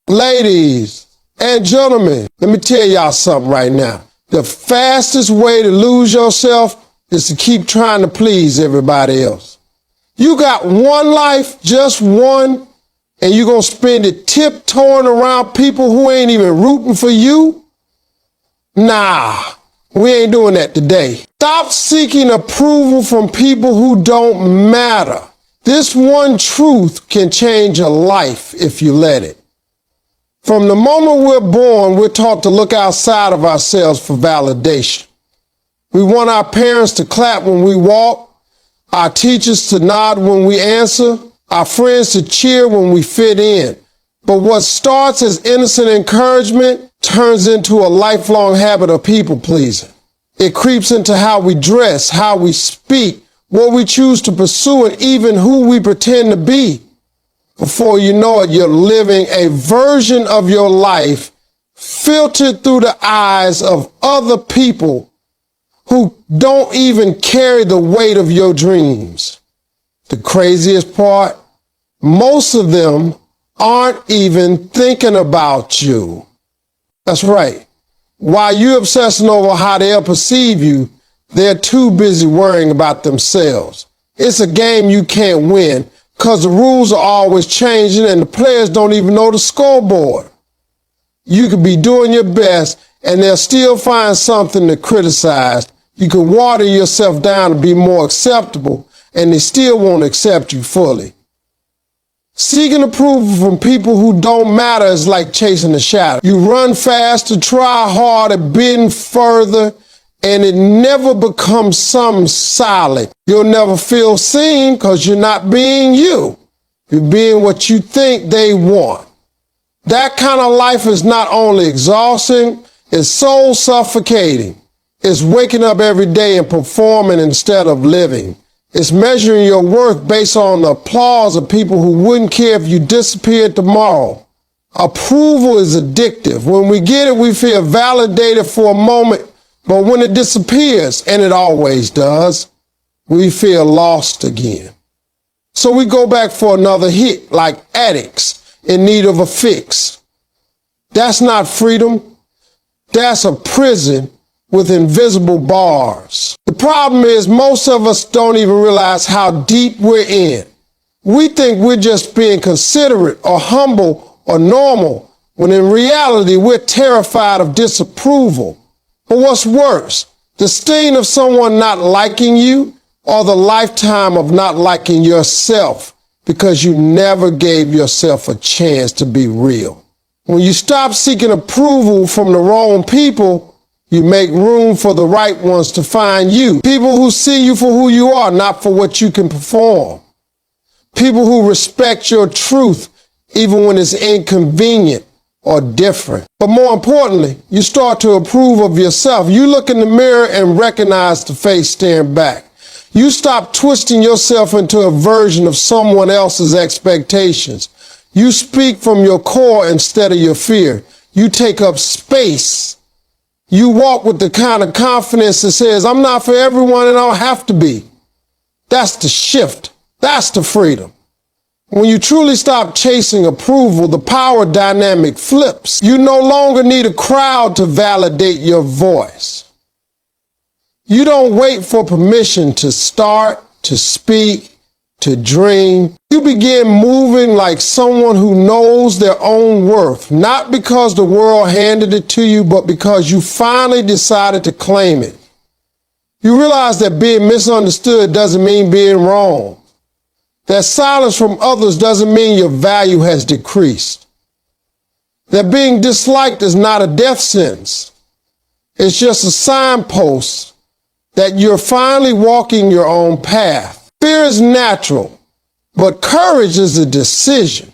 Ladies and gentlemen, let me tell y'all something right now. The fastest way to lose yourself is to keep trying to please everybody else. You got one life, just one, and you're going to spend it tiptoeing around people who ain't even rooting for you? Nah, we ain't doing that today. Stop seeking approval from people who don't matter. This one truth can change a life if you let it. From the moment we're born, we're taught to look outside of ourselves for validation. We want our parents to clap when we walk, our teachers to nod when we answer, our friends to cheer when we fit in. But what starts as innocent encouragement turns into a lifelong habit of people pleasing. It creeps into how we dress, how we speak, what we choose to pursue, and even who we pretend to be. Before you know it, you're living a version of your life filtered through the eyes of other people who don't even carry the weight of your dreams. The craziest part, most of them aren't even thinking about you. That's right. While you're obsessing over how they'll perceive you, they're too busy worrying about themselves. It's a game you can't win because the rules are always changing and the players don't even know the scoreboard. You could be doing your best and they'll still find something to criticize. You can water yourself down to be more acceptable and they still won't accept you fully. Seeking approval from people who don't matter is like chasing a shadow. You run fast to try hard at being further, and it never becomes something solid. You'll never feel seen because you're not being you. You're being what you think they want. That kind of life is not only exhausting, it's soul suffocating. It's waking up every day and performing instead of living. It's measuring your worth based on the applause of people who wouldn't care if you disappeared tomorrow. Approval is addictive. When we get it, we feel validated for a moment, but when it disappears, and it always does, we feel lost again. So we go back for another hit, like addicts in need of a fix. That's not freedom. That's a prison with invisible bars. The problem is most of us don't even realize how deep we're in. We think we're just being considerate or humble or normal, when in reality we're terrified of disapproval. But what's worse, the sting of someone not liking you or the lifetime of not liking yourself because you never gave yourself a chance to be real. When you stop seeking approval from the wrong people, you make room for the right ones to find you. People who see you for who you are, not for what you can perform. People who respect your truth, even when it's inconvenient or different. But more importantly, you start to approve of yourself. You look in the mirror and recognize the face staring back. You stop twisting yourself into a version of someone else's expectations. You speak from your core instead of your fear. You take up space. You walk with the kind of confidence that says, I'm not for everyone and I don't have to be. That's the shift. That's the freedom. When you truly stop chasing approval, the power dynamic flips. You no longer need a crowd to validate your voice. You don't wait for permission to start, to speak, to dream. You begin moving like someone who knows their own worth, not because the world handed it to you, but because you finally decided to claim it. You realize that being misunderstood doesn't mean being wrong. That silence from others doesn't mean your value has decreased. That being disliked is not a death sentence. It's just a signpost that you're finally walking your own path. Fear is natural, but courage is a decision.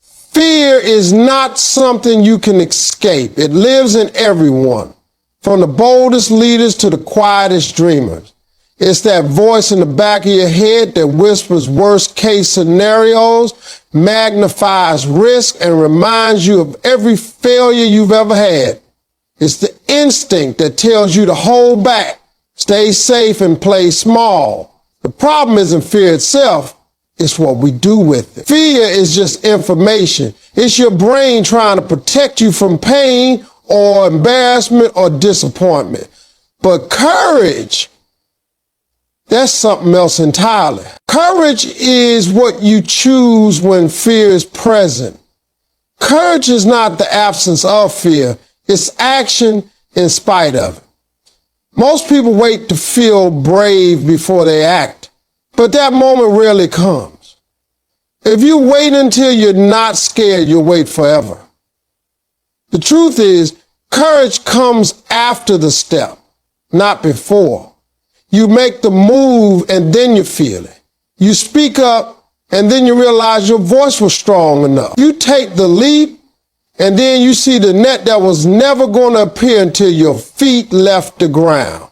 Fear is not something you can escape. It lives in everyone, from the boldest leaders to the quietest dreamers. It's that voice in the back of your head that whispers worst case scenarios, magnifies risk, and reminds you of every failure you've ever had. It's the instinct that tells you to hold back, stay safe, and play small. The problem isn't fear itself, It's what we do with it. Fear is just information. It's your brain trying to protect you from pain or embarrassment or disappointment. But courage, that's something else entirely. Courage is what you choose when fear is present. Courage is not the absence of fear. It's action in spite of it. Most people wait to feel brave before they act, but that moment rarely comes. If you wait until you're not scared, you'll wait forever. The truth is, courage comes after the step, not before. You make the move and then you feel it. You speak up and then you realize your voice was strong enough. You take the leap and then you see the net that was never going to appear until your feet left the ground.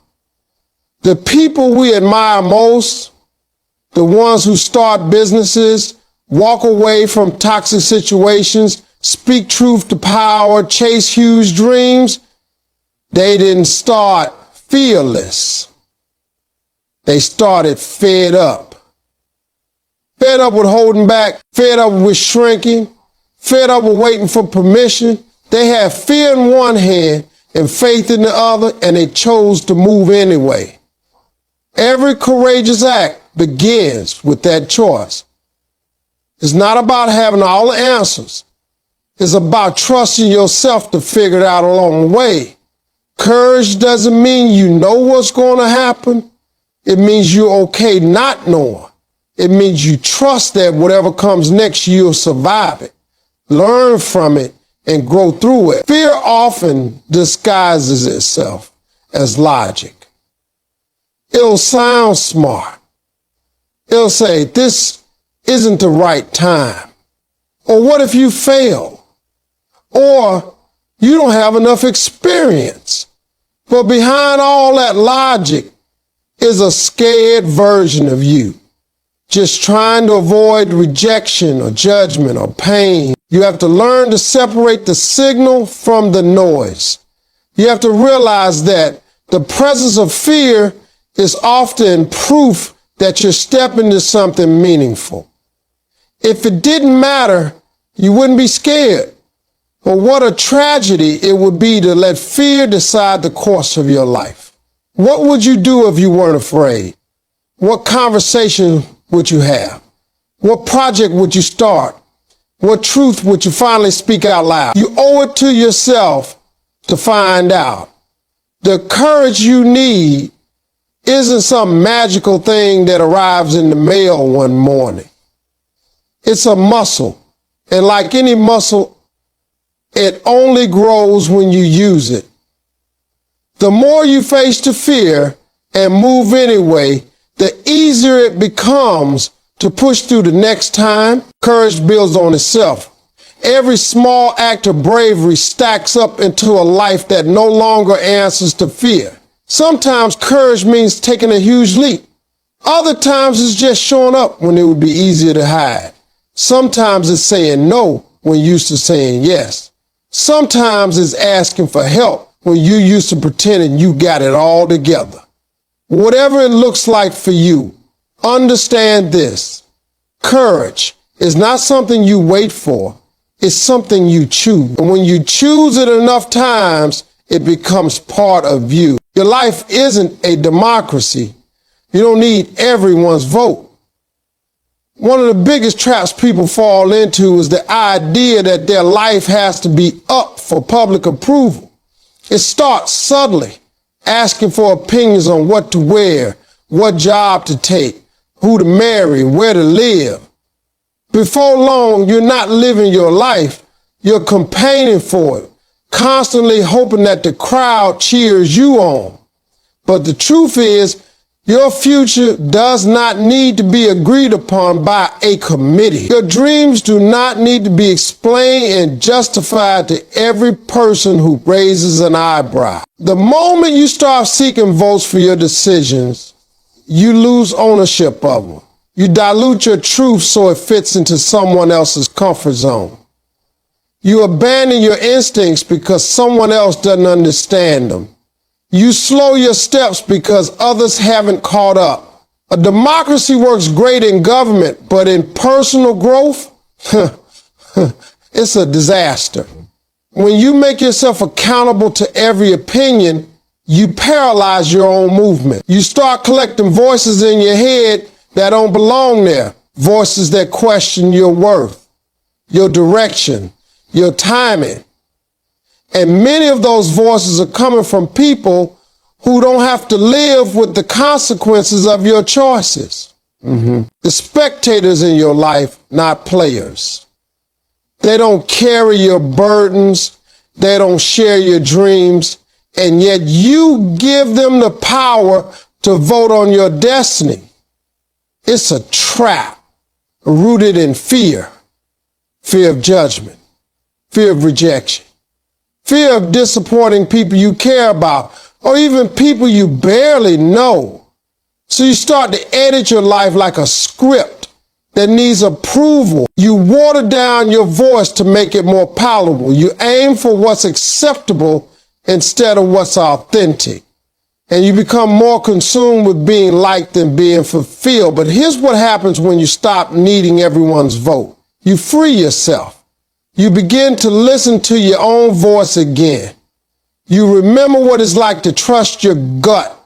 The people we admire most, the ones who start businesses, walk away from toxic situations, speak truth to power, chase huge dreams, they didn't start fearless. They started fed up. Fed up with holding back, fed up with shrinking, fed up with waiting for permission. They had fear in one hand and faith in the other, and they chose to move anyway. Every courageous act begins with that choice. It's not about having all the answers. It's about trusting yourself to figure it out along the way. Courage doesn't mean you know what's going to happen. It means you're okay not knowing. It means you trust that whatever comes next, you'll survive it, learn from it, and grow through it. Fear often disguises itself as logic. It'll sound smart. It'll say, this isn't the right time. Or what if you fail? Or you don't have enough experience. But behind all that logic is a scared version of you, just trying to avoid rejection or judgment or pain. You have to learn to separate the signal from the noise. You have to realize that the presence of fear is often proof that you're stepping into something meaningful. If it didn't matter, you wouldn't be scared. But what a tragedy it would be to let fear decide the course of your life. What would you do if you weren't afraid? What conversation would you have? What project would you start? What truth would you finally speak out loud? You owe it to yourself to find out. The courage you need isn't some magical thing that arrives in the mail one morning. It's a muscle. And like any muscle, it only grows when you use it. The more you face the fear and move anyway, the easier it becomes to push through the next time. Courage builds on itself. Every small act of bravery stacks up into a life that no longer answers to fear. Sometimes courage means taking a huge leap. Other times it's just showing up when it would be easier to hide. Sometimes it's saying no when used to saying yes. Sometimes it's asking for help when you used to pretending you got it all together. Whatever it looks like for you, understand this. Courage is not something you wait for. It's something you choose. And when you choose it enough times, it becomes part of you. Your life isn't a democracy. You don't need everyone's vote. One of the biggest traps people fall into is the idea that their life has to be up for public approval. It starts subtly, asking for opinions on what to wear, what job to take, who to marry, where to live. Before long, you're not living your life. You're campaigning for it, constantly hoping that the crowd cheers you on. But the truth is, your future does not need to be agreed upon by a committee. Your dreams do not need to be explained and justified to every person who raises an eyebrow. The moment you start seeking votes for your decisions, you lose ownership of them. You dilute your truth so it fits into someone else's comfort zone. You abandon your instincts because someone else doesn't understand them. You slow your steps because others haven't caught up. A democracy works great in government, but in personal growth, it's a disaster. When you make yourself accountable to every opinion, you paralyze your own movement. You start collecting voices in your head that don't belong there. Voices that question your worth, your direction, your timing. And many of those voices are coming from people who don't have to live with the consequences of your choices. The spectators in your life, not players. They don't carry your burdens. They don't share your dreams. And yet you give them the power to vote on your destiny. It's a trap rooted in fear. Fear of judgment. Fear of rejection. Fear of disappointing people you care about, or even people you barely know. So you start to edit your life like a script that needs approval. You water down your voice to make it more palatable. You aim for what's acceptable instead of what's authentic. And you become more consumed with being liked than being fulfilled. But here's what happens when you stop needing everyone's vote. You free yourself. You begin to listen to your own voice again. You remember what it's like to trust your gut,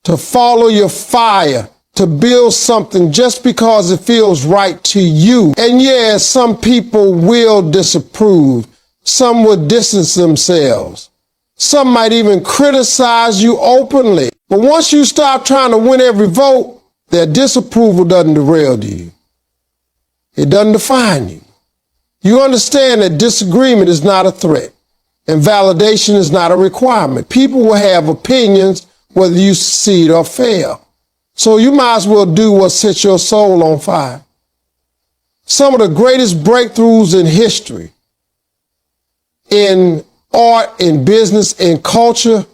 to follow your fire, to build something just because it feels right to you. And yes, some people will disapprove. Some will distance themselves. Some might even criticize you openly. But once you stop trying to win every vote, their disapproval doesn't derail you. It doesn't define you. You understand that disagreement is not a threat, and validation is not a requirement. People will have opinions whether you succeed or fail. So you might as well do what sets your soul on fire. Some of the greatest breakthroughs in history, in art, in business, in culture,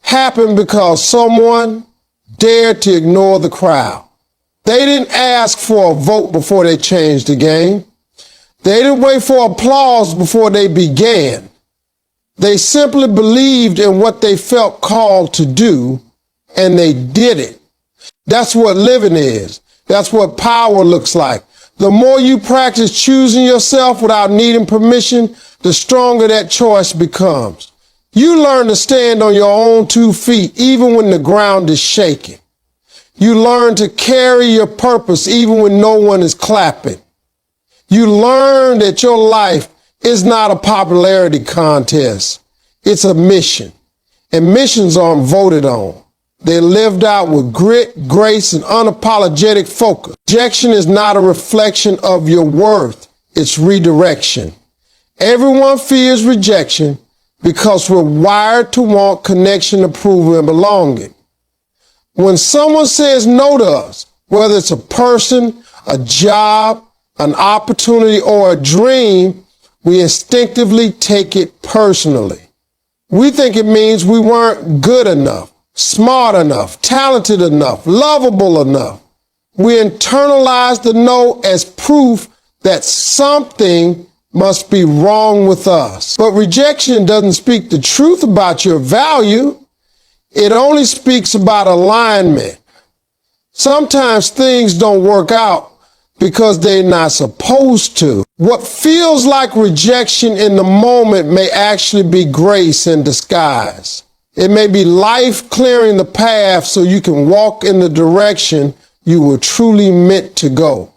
happened because someone dared to ignore the crowd. They didn't ask for a vote before they changed the game. They didn't wait for applause before they began. They simply believed in what they felt called to do, and they did it. That's what living is. That's what power looks like. The more you practice choosing yourself without needing permission, the stronger that choice becomes. You learn to stand on your own 2 feet even when the ground is shaking. You learn to carry your purpose even when no one is clapping. You learn that your life is not a popularity contest. It's a mission. And missions aren't voted on. They're lived out with grit, grace, and unapologetic focus. Rejection is not a reflection of your worth. It's redirection. Everyone fears rejection because we're wired to want connection, approval, and belonging. When someone says no to us, whether it's a person, a job, an opportunity, or a dream, we instinctively take it personally. We think it means we weren't good enough, smart enough, talented enough, lovable enough. We internalize the no as proof that something must be wrong with us. But rejection doesn't speak the truth about your value. It only speaks about alignment. Sometimes things don't work out because they're not supposed to. What feels like rejection in the moment may actually be grace in disguise. It may be life clearing the path so you can walk in the direction you were truly meant to go.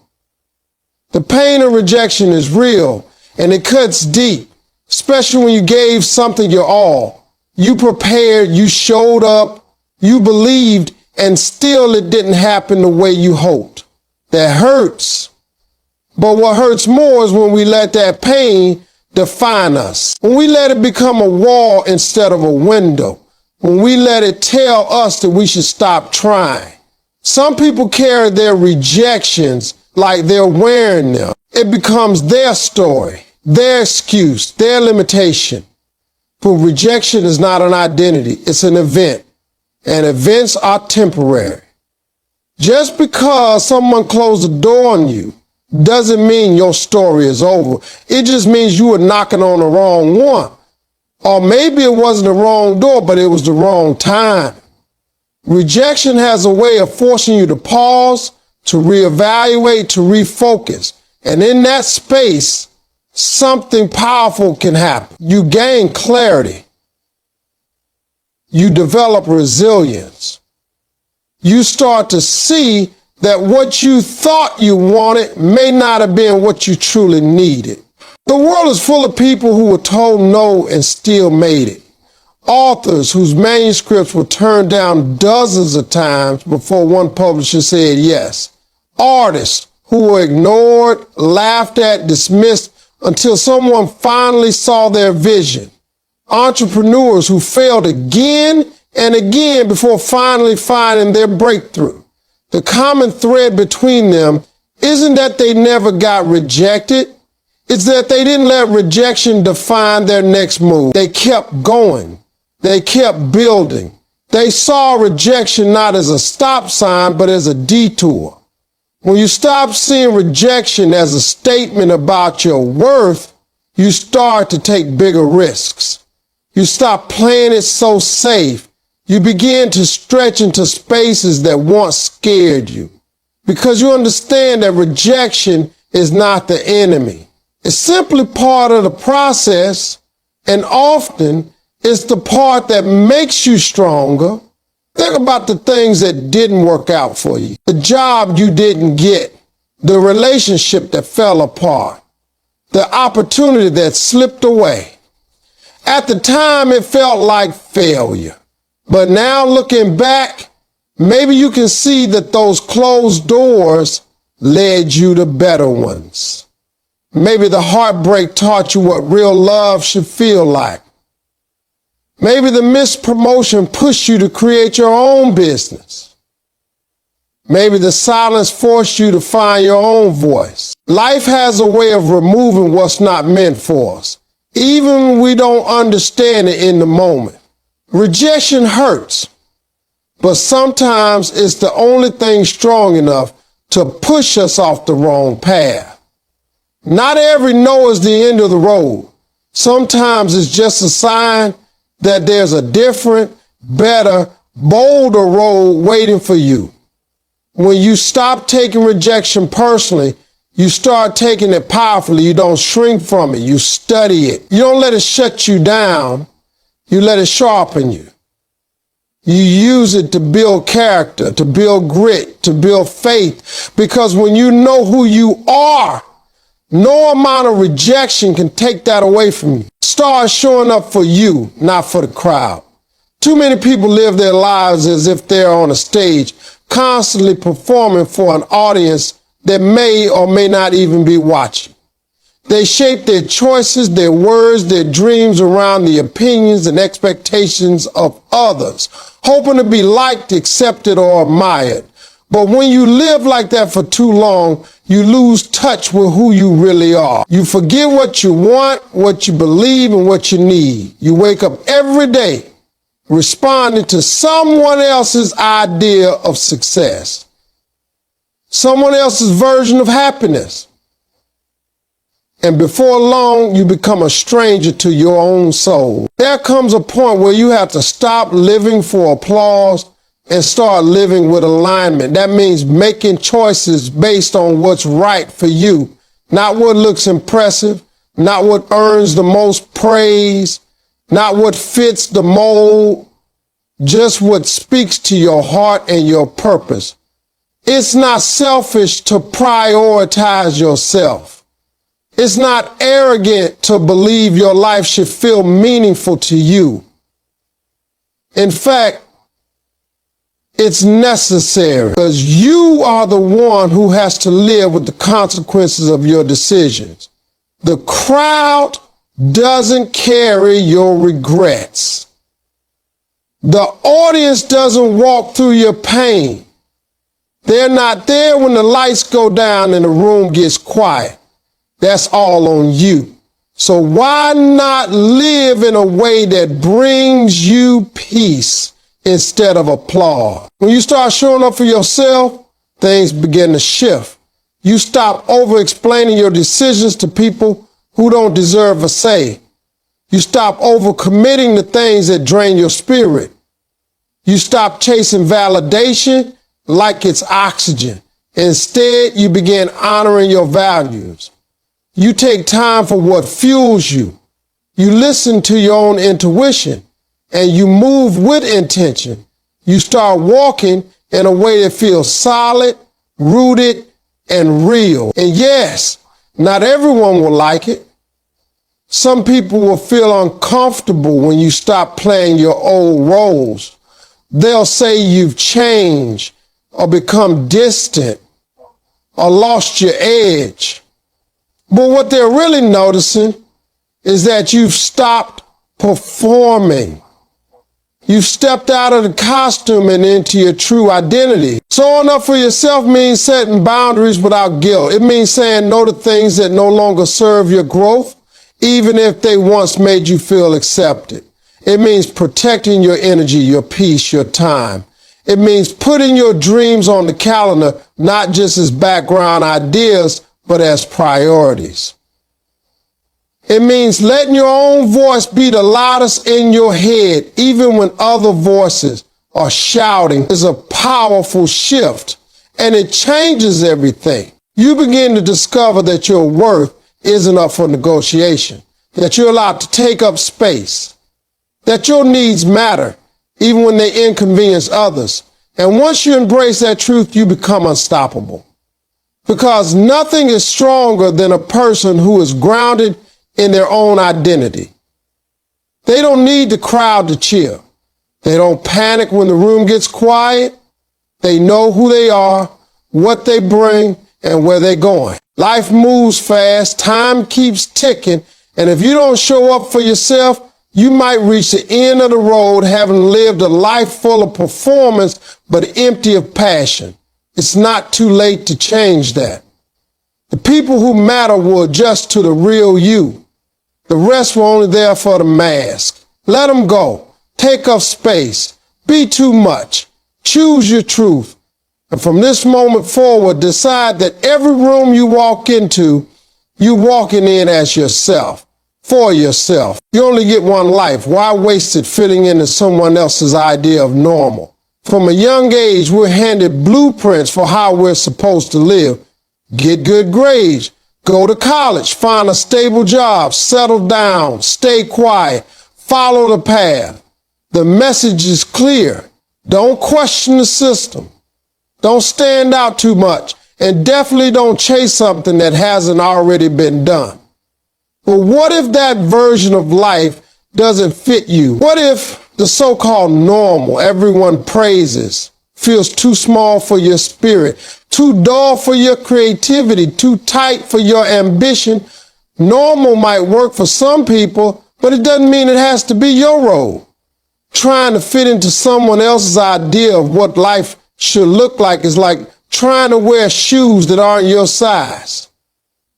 The pain of rejection is real, and it cuts deep, especially when you gave something your all. You prepared, you showed up, you believed, and still it didn't happen the way you hoped. That hurts. But what hurts more is when we let that pain define us. When we let it become a wall instead of a window. When we let it tell us that we should stop trying. Some people carry their rejections like they're wearing them. It becomes their story, their excuse, their limitation. But rejection is not an identity, it's an event. And events are temporary. Just because someone closed the door on you doesn't mean your story is over. It just means you were knocking on the wrong one. Or maybe it wasn't the wrong door, but it was the wrong time. Rejection has a way of forcing you to pause, to reevaluate, to refocus. And in that space, something powerful can happen. You gain clarity. You develop resilience. You start to see that what you thought you wanted may not have been what you truly needed. The world is full of people who were told no and still made it. Authors whose manuscripts were turned down dozens of times before one publisher said yes. Artists who were ignored, laughed at, dismissed until someone finally saw their vision. Entrepreneurs who failed again and again before finally finding their breakthrough. The common thread between them isn't that they never got rejected. It's that they didn't let rejection define their next move. They kept going. They kept building. They saw rejection not as a stop sign, but as a detour. When you stop seeing rejection as a statement about your worth, you start to take bigger risks. You stop playing it so safe. You begin to stretch into spaces that once scared you. Because you understand that rejection is not the enemy. It's simply part of the process, and often it's the part that makes you stronger. Think about the things that didn't work out for you, the job you didn't get, the relationship that fell apart, the opportunity that slipped away. At the time, it felt like failure. But now looking back, maybe you can see that those closed doors led you to better ones. Maybe the heartbreak taught you what real love should feel like. Maybe the missed promotion pushed you to create your own business. Maybe the silence forced you to find your own voice. Life has a way of removing what's not meant for us, even when we don't understand it in the moment. Rejection hurts, but sometimes it's the only thing strong enough to push us off the wrong path. Not every no is the end of the road. Sometimes it's just a sign that there's a different, better, bolder road waiting for you. When you stop taking rejection personally, you start taking it powerfully. You don't shrink from it. You study it. You don't let it shut you down. You let it sharpen you. You use it to build character, to build grit, to build faith. Because when you know who you are, no amount of rejection can take that away from you. Start showing up for you, not for the crowd. Too many people live their lives as if they're on a stage, constantly performing for an audience that may or may not even be watching. They shape their choices, their words, their dreams around the opinions and expectations of others, hoping to be liked, accepted, or admired. But when you live like that for too long, you lose touch with who you really are. You forget what you want, what you believe, and what you need. You wake up every day responding to someone else's idea of success, someone else's version of happiness. And before long, you become a stranger to your own soul. There comes a point where you have to stop living for applause and start living with alignment. That means making choices based on what's right for you, not what looks impressive, not what earns the most praise, not what fits the mold, just what speaks to your heart and your purpose. It's not selfish to prioritize yourself. It's not arrogant to believe your life should feel meaningful to you. In fact, it's necessary because you are the one who has to live with the consequences of your decisions. The crowd doesn't carry your regrets. The audience doesn't walk through your pain. They're not there when the lights go down and the room gets quiet. That's all on you. So why not live in a way that brings you peace instead of applause? When you start showing up for yourself, things begin to shift. You stop over-explaining your decisions to people who don't deserve a say. You stop over-committing to things that drain your spirit. You stop chasing validation like it's oxygen. Instead, you begin honoring your values. You take time for what fuels you. You listen to your own intuition and you move with intention. You start walking in a way that feels solid, rooted, and real. And yes, not everyone will like it. Some people will feel uncomfortable when you stop playing your old roles. They'll say you've changed or become distant or lost your edge. But what they're really noticing is that you've stopped performing. You've stepped out of the costume and into your true identity. Showing up for yourself means setting boundaries without guilt. It means saying no to things that no longer serve your growth, even if they once made you feel accepted. It means protecting your energy, your peace, your time. It means putting your dreams on the calendar, not just as background ideas, but as priorities. It means letting your own voice be the loudest in your head, even when other voices are shouting. It's a powerful shift, and it changes everything. You begin to discover that your worth isn't up for negotiation, that you're allowed to take up space, that your needs matter, even when they inconvenience others. And once you embrace that truth, you become unstoppable. Because nothing is stronger than a person who is grounded in their own identity. They don't need the crowd to cheer. They don't panic when the room gets quiet. They know who they are, what they bring, and where they're going. Life moves fast, time keeps ticking, and if you don't show up for yourself, you might reach the end of the road having lived a life full of performance but empty of passion. It's not too late to change that. The people who matter will adjust to the real you. The rest were only there for the mask. Let them go. Take up space. Be too much. Choose your truth. And from this moment forward, decide that every room you walk into, you're walking in as yourself, for yourself. You only get one life. Why waste it fitting into someone else's idea of normal? From a young age, we're handed blueprints for how we're supposed to live. Get good grades, go to college, find a stable job, settle down, stay quiet, follow the path. The message is clear. Don't question the system. Don't stand out too much, and definitely don't chase something that hasn't already been done. But what if that version of life doesn't fit you? What if the so-called normal everyone praises feels too small for your spirit, too dull for your creativity, too tight for your ambition? Normal might work for some people, but it doesn't mean it has to be your role. Trying to fit into someone else's idea of what life should look like is like trying to wear shoes that aren't your size.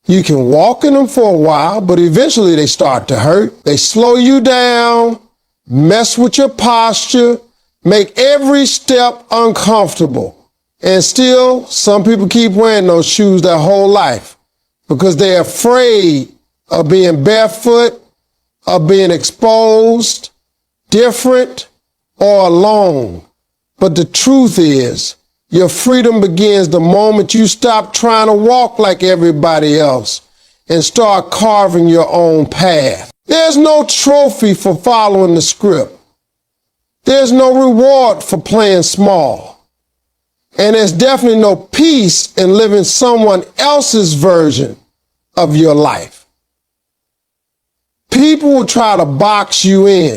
You can walk in them for a while, but eventually they start to hurt. They slow you down, mess with your posture, make every step uncomfortable. And still, some people keep wearing those shoes their whole life because they're afraid of being barefoot, of being exposed, different, or alone. But the truth is, your freedom begins the moment you stop trying to walk like everybody else and start carving your own path. There's no trophy for following the script. There's no reward for playing small. And there's definitely no peace in living someone else's version of your life. People will try to box you in.